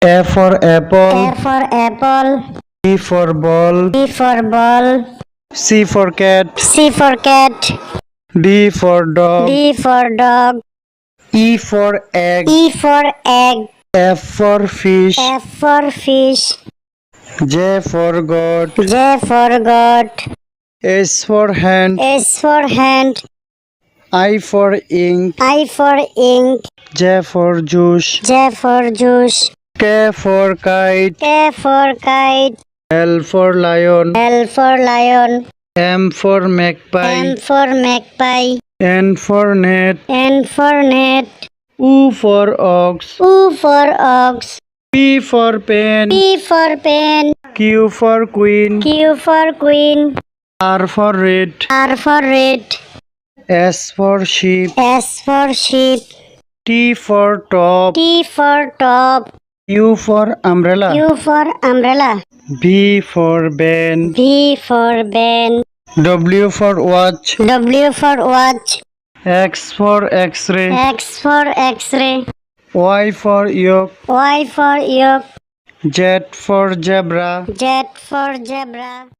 A for apple. A for apple. B for ball. B for ball. C for cat. C for cat. D for dog. D for dog. E for egg. E for egg. F for fish. F for fish. J for goat. J for goat. S for hand. S for hand. I for ink. I for ink. J for juice. J for juice. K for kite. K for kite. L for lion. L for lion. M for magpie. M for magpie. N for net. N for net. O for ox. O for ox. P for pen. P for pen. Q for queen. Q for queen. R for red. R for red. S for sheep. S for sheep. T for top. T for top. U for umbrella. U for umbrella. V for van. V for van. W for watch. W for watch. X for x-ray. X for x-ray. Y for yolk. Y for yolk. Z for zebra. Z for zebra.